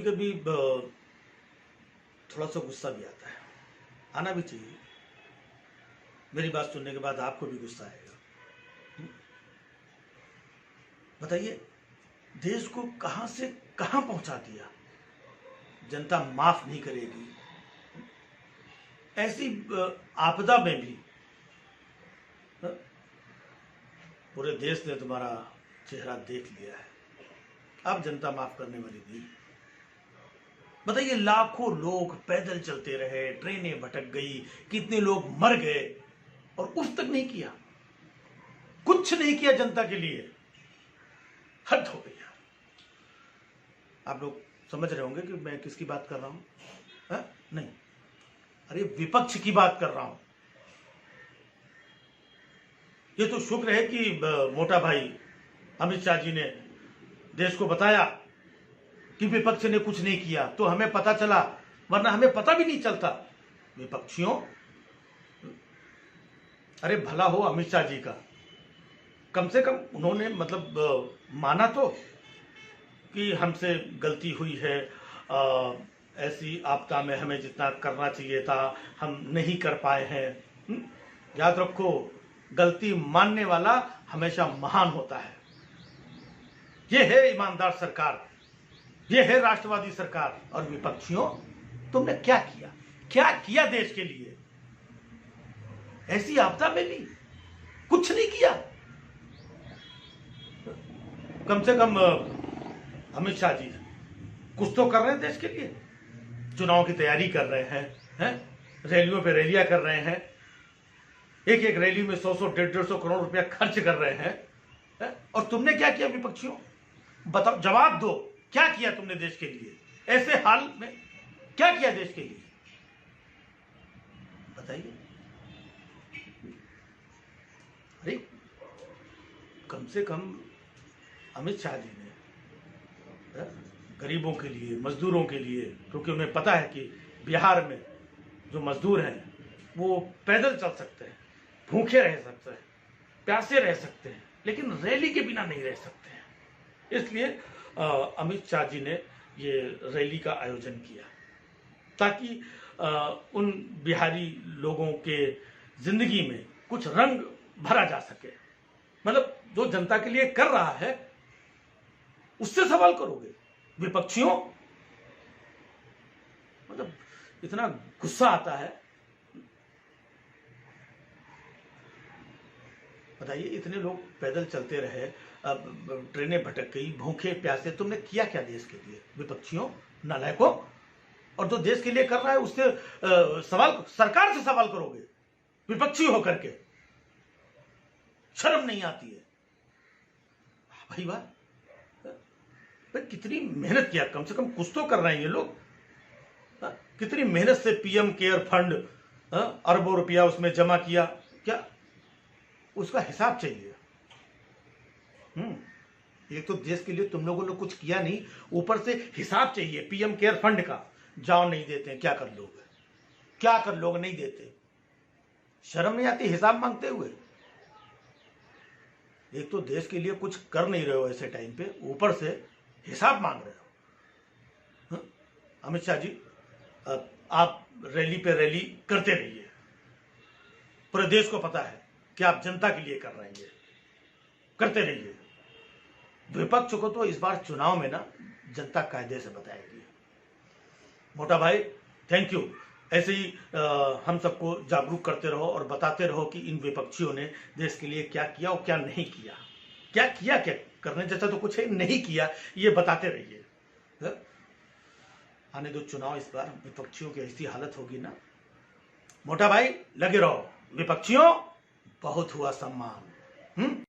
कभी थोड़ा सा गुस्सा भी आता है, आना भी चाहिए। मेरी बात सुनने के बाद आपको भी गुस्सा आएगा। बताइए, देश को कहां से कहां पहुंचा दिया। जनता माफ नहीं करेगी। ऐसी आपदा में भी पूरे देश ने तुम्हारा चेहरा देख लिया है। अब जनता माफ करने वाली नहीं। बताइए, लाखों लोग पैदल चलते रहे, ट्रेनें भटक गई, कितने लोग मर गए और उफ तक नहीं किया, कुछ नहीं किया जनता के लिए। हद हो गई यार। आप लोग समझ रहे होंगे कि मैं किसकी बात कर रहा हूं? नहीं, अरे विपक्ष की बात कर रहा हूं। ये तो शुक्र है कि मोटा भाई अमित शाह जी ने देश को बताया कि विपक्ष ने कुछ नहीं किया, तो हमें पता चला, वरना हमें पता भी नहीं चलता। विपक्षियों, अरे भला हो अमित शाह जी का, कम से कम उन्होंने मतलब माना तो कि हमसे गलती हुई है, ऐसी आपदा में हमें जितना करना चाहिए था हम नहीं कर पाए हैं। याद रखो, गलती मानने वाला हमेशा महान होता है। यह है ईमानदार सरकार, यह है राष्ट्रवादी सरकार। और विपक्षियों, तुमने क्या किया, क्या किया देश के लिए? ऐसी आपदा में भी कुछ नहीं किया। कम से कम अमित शाह जी कुछ तो कर रहे हैं देश के लिए। चुनाव की तैयारी कर रहे हैं, रैलियों पे रैलियां कर रहे हैं, एक एक रैली में 100-100, 150 करोड़ रुपया खर्च कर रहे हैं। और तुमने क्या किया विपक्षियों? बताओ, जवाब दो, क्या किया तुमने देश के लिए? ऐसे हाल में क्या किया देश के लिए? बताइए। अरे कम से कम अमित शाह जी ने गरीबों के लिए, मजदूरों के लिए, क्योंकि उन्हें पता है कि बिहार में जो मजदूर हैं वो पैदल चल सकते हैं, भूखे रह सकते हैं, प्यासे रह सकते हैं, लेकिन रैली के बिना नहीं रह सकते हैं। इसलिए अमित शाह जी ने ये रैली का आयोजन किया ताकि उन बिहारी लोगों के जिंदगी में कुछ रंग भरा जा सके। मतलब जो जनता के लिए कर रहा है उससे सवाल करोगे विपक्षियों? मतलब इतना गुस्सा आता है। बताइए, इतने लोग पैदल चलते रहे, ट्रेनें भटक गई, भूखे प्यासे, तुमने किया क्या देश के लिए विपक्षियों, नालायकों? और जो देश के लिए कर रहा है उससे सवाल, सरकार से सवाल करोगे विपक्षी होकर के? शर्म नहीं आती है भाई? वाह, कितनी मेहनत किया, कम से कम कुछ तो कर रहे हैं ये लोग। कितनी मेहनत से पीएम केयर फंड अरबों रुपया उसमें जमा किया, क्या उसका हिसाब चाहिए? एक तो देश के लिए तुम लोगों ने कुछ किया नहीं, ऊपर से हिसाब चाहिए पीएम केयर फंड का। जाओ, नहीं देते हैं, क्या कर लोगे? क्या कर लोग नहीं देते? शर्म नहीं आती हिसाब मांगते हुए? एक तो देश के लिए कुछ कर नहीं रहे हो ऐसे टाइम पे, ऊपर से हिसाब मांग रहे हो। अमित शाह जी, आप रैली पे रैली करते रहिए, पूरे देश को पता है कि आप जनता के लिए कर रहे हैं, करते रहिए। विपक्ष को तो इस बार चुनाव में ना जनता कायदे से बताएगी। मोटा भाई, थैंक यू। ऐसे ही हम सबको जागरूक करते रहो और बताते रहो कि इन विपक्षियों ने देश के लिए क्या किया और क्या नहीं किया। क्या किया, क्या करने जैसा तो कुछ है नहीं किया, ये बताते रहिए। आने दो चुनाव, इस बार विपक्षियों की ऐसी हालत होगी ना। मोटा भाई, लगे रहो विपक्षियों, बहुत हुआ सम्मान।